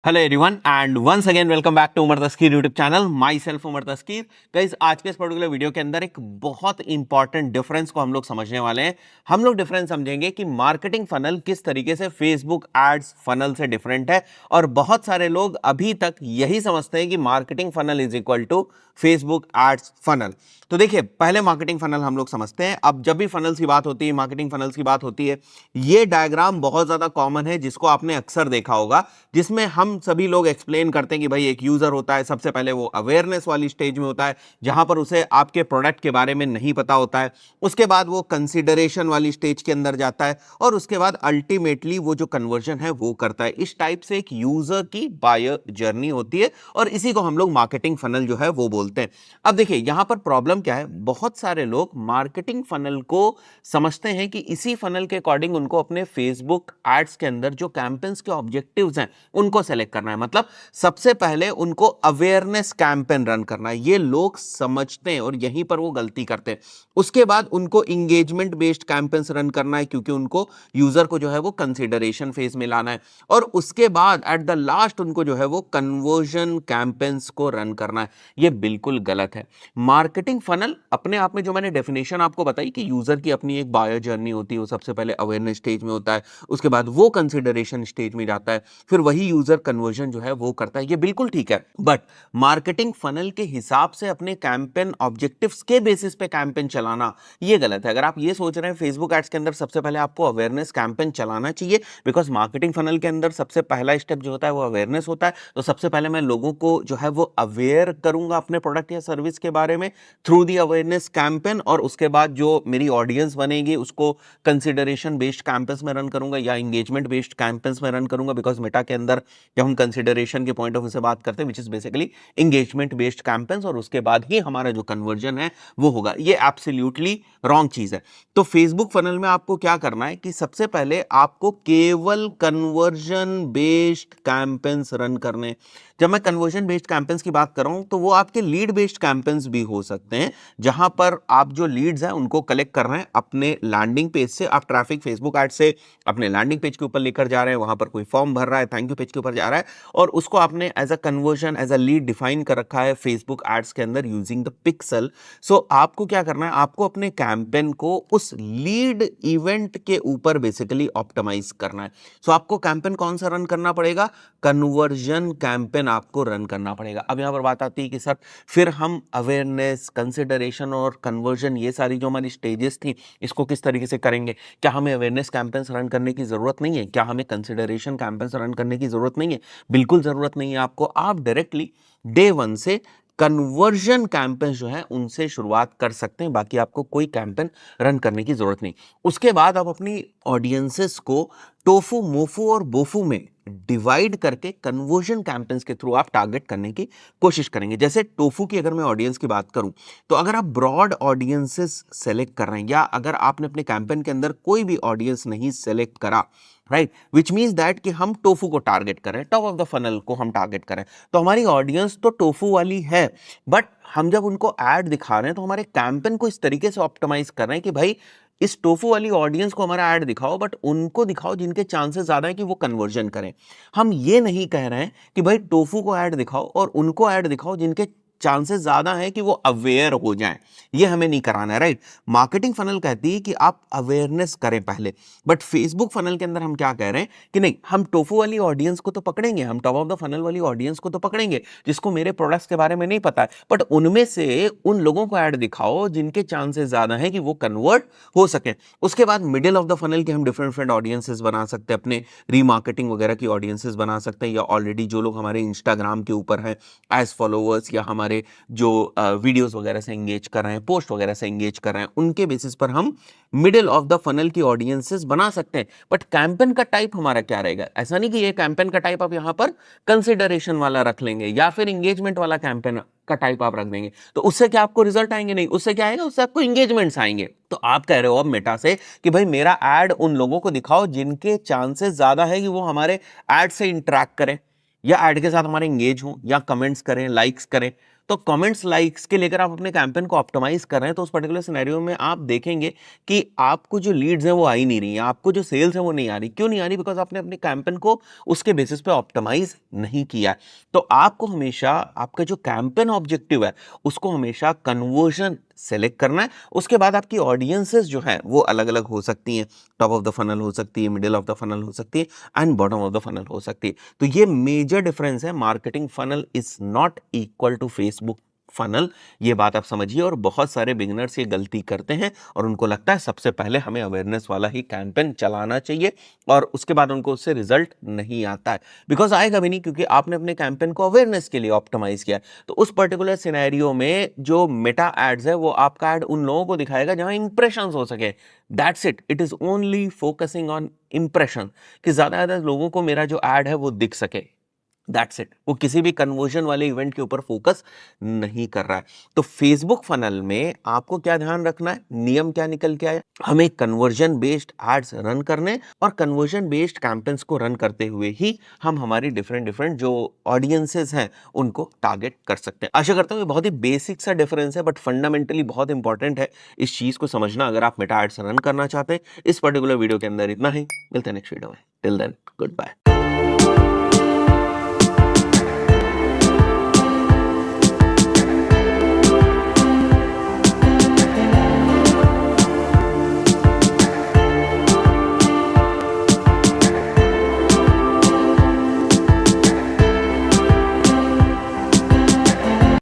Hello everyone and once again welcome back to Umar Taskeer YouTube channel. Myself Umar Taskeer. Guys, आज के इस particular video के अंदर एक बहुत इंपॉर्टेंट डिफरेंस को हम लोग समझने वाले हैं। हम लोग डिफरेंस समझेंगे कि मार्केटिंग फनल किस तरीके से फेसबुक एड्स फनल से डिफरेंट है। और बहुत सारे लोग अभी तक यही समझते हैं कि marketing funnel is equal to Facebook ads funnel. तो देखिए, पहले मार्केटिंग फनल हम लोग समझते हैं। अब जब भी फनल्स की बात होती है, मार्केटिंग फनल्स की बात होती है, ये डायग्राम बहुत ज्यादा कॉमन है जिसको आपने अक्सर देखा होगा, जिसमें हम सभी लोग एक्सप्लेन करते हैं कि भाई एक यूजर होता है, सबसे पहले वो अवेयरनेस वाली स्टेज में होता है जहां पर उसे आपके प्रोडक्ट के बारे में नहीं पता होता है। उसके बाद वो कंसिडरेशन वाली स्टेज के अंदर जाता है और उसके बाद अल्टीमेटली वो जो कन्वर्जन है वो करता है। इस टाइप से एक यूजर की बायर जर्नी होती है और इसी को हम लोग मार्केटिंग फनल जो है वो बोलते हैं। अब देखिए, यहां पर प्रॉब्लम क्या है, बहुत सारे लोग मार्केटिंग फनल को समझते हैं कि इसी फनल के अकॉर्डिंग उनको अपने फेसबुक एड्स के अंदर जो कैंपेन्स के ऑब्जेक्टिव्स हैं उनको सेलेक्ट करना है। मतलब सबसे पहले उनको अवेयरनेस कैंपेन रन करना है, ये लोग समझते हैं और यहीं पर वो गलती करते हैं। उसके बाद उनको इंगेजमेंट बेस्ड कैंपेन्स रन करना है क्योंकि उनको यूजर को जो है वो कंसिडरेशन फेज में लाना है। और उसके बाद एट द लास्ट उनको जो है वो कन्वर्जन कैंपेन्स को रन करना है। ये बिल्कुल गलत है। मार्केटिंग फनल अपने आप में, जो मैंने डेफिनेशन आपको बताई कि यूजर की अपनी एक बायर जर्नी होती है, वो सबसे पहले अवेयरनेस स्टेज में होता है, उसके बाद वो कंसिडरेशन स्टेज में जाता है, फिर वही यूजर कन्वर्जन जो है वो करता है। ये बिल्कुल ठीक है, बट मार्केटिंग फनल के हिसाब से अपने कैंपेन ऑब्जेक्टिव्स के बेसिस पे कैंपेन चलाना ये गलत है। अगर आप ये सोच रहे हैं फेसबुक एड्स के अंदर सबसे पहले आपको अवेयरनेस कैंपेन चलाना चाहिए, बिकॉज मार्केटिंग फनल के अंदर सबसे पहला स्टेप जो होता है वो अवेयरनेस होता है। तो सबसे पहले मैं लोगों को जो है वो अवेयर करूंगा अपने प्रोडक्ट या सर्विस के बारे में थ्रू दी अवेयरनेस कैंपेन, और उसके बाद जो मेरी ऑडियंस बनेगी उसको कंसिडरेशन बेस्ड कैंपेन्स में रन करूंगा या इंगेजमेंट बेस्ड कैंपेन्स में रन करूंगा। बिकॉज मेटा के अंदर जब हम कंसिडरेशन के पॉइंट ऑफ व्यू से बात करते हैं, which is basically engagement based campaigns, और उसके बाद ही हमारा जो कन्वर्जन है वो होगा। ये एब्सोल्युटली रॉन्ग चीज है। तो फेसबुक फनल में आपको क्या करना है कि सबसे पहले आपको केवल कन्वर्जन बेस्ड कैंपेन्स रन करने। जब मैं कन्वर्जन बेस्ड कैंपेन्स की बात कर रहा हूं तो वो आपके लीड बेस्ड कैंपेन्स भी हो सकते हैं, जहां पर आप जो लीड्स हैं उनको कलेक्ट कर रहे हैं अपने लैंडिंग पेज से। आप ट्रैफिक फेसबुक ऐड से अपने लैंडिंग पेज के ऊपर लेकर जा रहे हैं, वहां पर कोई फॉर्म भर रहा है, थैंक यू पेज के ऊपर जा रहा है, और उसको आपने as a conversion, as a lead define कर रखा है फेसबुक एड्स के अंदर यूजिंग द पिक्सल। सो आपको क्या करना है, आपको अपने कैंपेन को उस लीड इवेंट के ऊपर बेसिकली ऑप्टिमाइज करना है। सो आपको कैंपेन कौन सा रन करना पड़ेगा, कन्वर्जन कैंपेन आपको रन करना पड़ेगा। अब यहां पर बात आती है कि सर फिर हम अवेयरनेस, कंसिडरेशन और कन्वर्जन, ये सारी जो हमारी स्टेजेस थी, इसको किस तरीके से करेंगे? क्या हमें अवेयरनेस कैंपेन्स रन करने की जरूरत नहीं है? क्या हमें कंसिडरेशन कैंपेन्स रन करने की जरूरत नहीं है? बिल्कुल जरूरत नहीं है आपको। आप डायरेक्टली डे वन से कन्वर्जन कैंपेन जो है उनसे शुरुआत कर सकते हैं, बाकी आपको कोई कैंपेन रन करने की जरूरत नहीं। उसके बाद आप अपनी ऑडियंसेस को टोफू, मोफू और बोफू में डिवाइड करके कन्वर्जन कैंपेन्स के थ्रू आप टारगेट करने की कोशिश करेंगे। जैसे टोफू की अगर मैं ऑडियंस की बात करूं, तो अगर आप ब्रॉड ऑडियंसेस सेलेक्ट कर रहे हैं, या अगर आपने अपने कैंपेन के अंदर कोई भी ऑडियंस नहीं सेलेक्ट करा, राइट, विच मीन्स दैट कि हम टोफू को टारगेट करें, टॉप ऑफ द फनल को हम टारगेट करें, तो हमारी ऑडियंस तो टोफू वाली है, बट हम जब उनको ऐड दिखा रहे हैं तो हमारे कैंपेन को इस तरीके से ऑप्टिमाइज कर रहे हैं कि भाई इस टोफू वाली ऑडियंस को हमारा ऐड दिखाओ, बट उनको दिखाओ जिनके चांसेस ज्यादा है कि वो कन्वर्जन करें। हम ये नहीं कह रहे हैं कि भाई टोफू को ऐड दिखाओ और उनको ऐड दिखाओ जिनके चांसेस ज्यादा है कि वो अवेयर हो जाएं। ये हमें नहीं कराना है, राइट। मार्केटिंग फनल कहती है कि आप अवेयरनेस करें पहले, बट फेसबुक फनल के अंदर हम क्या कह रहे हैं कि नहीं, हम टोफू वाली ऑडियंस को तो पकड़ेंगे, हम टॉप ऑफ द फनल वाली ऑडियंस को तो पकड़ेंगे जिसको मेरे प्रोडक्ट्स के बारे में नहीं पता है, बट उनमें से उन लोगों को ऐड दिखाओ जिनके चांसेस ज्यादा है कि वो कन्वर्ट हो सके। उसके बाद मिडिल ऑफ द फनल के हम डिफरेंट डिफरेंट ऑडियंसेस बना सकते हैं, अपने रीमार्केटिंग वगैरह की ऑडियंसेस बना सकते हैं, या ऑलरेडी जो लोग हमारे इंस्टाग्राम के ऊपर हैं एज फॉलोअर्स, या हमारे जो वीडियोस वगैरह से एंगेज कर रहे हैं, पोस्ट वगैरह से एंगेज कर रहे हैं, उनके बेसिस पर हम मिडिल ऑफ द फनल की ऑडियंसेस बना सकते हैं। बट कैंपेन का टाइप हमारा क्या रहेगा? ऐसा नहीं कि ये कैंपेन का टाइप आप यहां पर कंसिडरेशन वाला रख लेंगे या फिर एंगेजमेंट वाला कैंपेन का टाइप आप रख देंगे, तो उससे क्या आपको रिजल्ट आएंगे? नहीं, उससे क्या आएगा, उससे आपको एंगेजमेंट्स आएंगे। तो आप कह रहे हो अब मेटा से कि भाई मेरा एड उन लोगों को दिखाओ जिनके चांसेस ज्यादा है कि वो हमारे एड से इंटरेक्ट करें, या एड के साथ हमारे एंगेज हो, या कमेंट्स करें, लाइक्स करें। तो कमेंट्स लाइक्स के लेकर आप अपने कैंपेन को ऑप्टिमाइज कर रहे हैं, तो उस पर्टिकुलर सिनेरियो में आप देखेंगे कि आपको जो लीड्स हैं वो आ ही नहीं रही हैं, आपको जो सेल्स है वो नहीं आ रही। क्यों नहीं आ रही? बिकॉज आपने अपने कैंपेन को उसके बेसिस पे ऑप्टिमाइज नहीं किया है। तो आपको हमेशा आपका जो कैंपेन ऑब्जेक्टिव है उसको हमेशा कन्वर्जन सेलेक्ट करना है। उसके बाद आपकी ऑडियंसेस जो है वो अलग अलग हो सकती हैं, टॉप ऑफ द फनल हो सकती है, मिडिल ऑफ द फनल हो सकती है and bottom of the funnel हो सकती है। तो ये मेजर डिफरेंस है। Marketing funnel is not equal to Facebook funnel, ये बात आप समझिए। और बहुत सारे बिगिनर्स ये गलती करते हैं और उनको लगता है सबसे पहले हमें अवेयरनेस वाला ही कैंपेन चलाना चाहिए और उसके बाद उनको उससे रिजल्ट नहीं आता है। बिकॉज आएगा भी नहीं, क्योंकि आपने अपने कैंपेन को अवेयरनेस के लिए ऑप्टिमाइज किया है। तो उस पर्टिकुलर सिनेरियो में जो मेटा एड्स है वो आपका एड उन लोगों को दिखाएगा जहां इंप्रेशंस हो सके। That's it is only focusing on impression, कि ज्यादा ज्यादा लोगों को मेरा जो एड है वो दिख सके। That's it. वो किसी भी कन्वर्जन वाले इवेंट के ऊपर फोकस नहीं कर रहा है। तो फेसबुक फनल में आपको क्या ध्यान रखना है, नियम क्या निकल के आया, हमें कन्वर्जन बेस्ड एड्स रन करने और कन्वर्जन बेस्ड कैंपेन्स को रन करते हुए ही हम हमारी डिफरेंट डिफरेंट जो ऑडियंसेस हैं उनको टारगेट कर सकते हैं। आशा करता हूँ ये बहुत ही बेसिक सा डिफरेंस है, बट फंडामेंटली बहुत इंपॉर्टेंट है इस चीज को समझना अगर आप मेटा एड्स रन करना चाहते हैं। इस पर्टिकुलर वीडियो के अंदर इतना ही, मिलते हैं नेक्स्ट वीडियो में। Till then, good bye.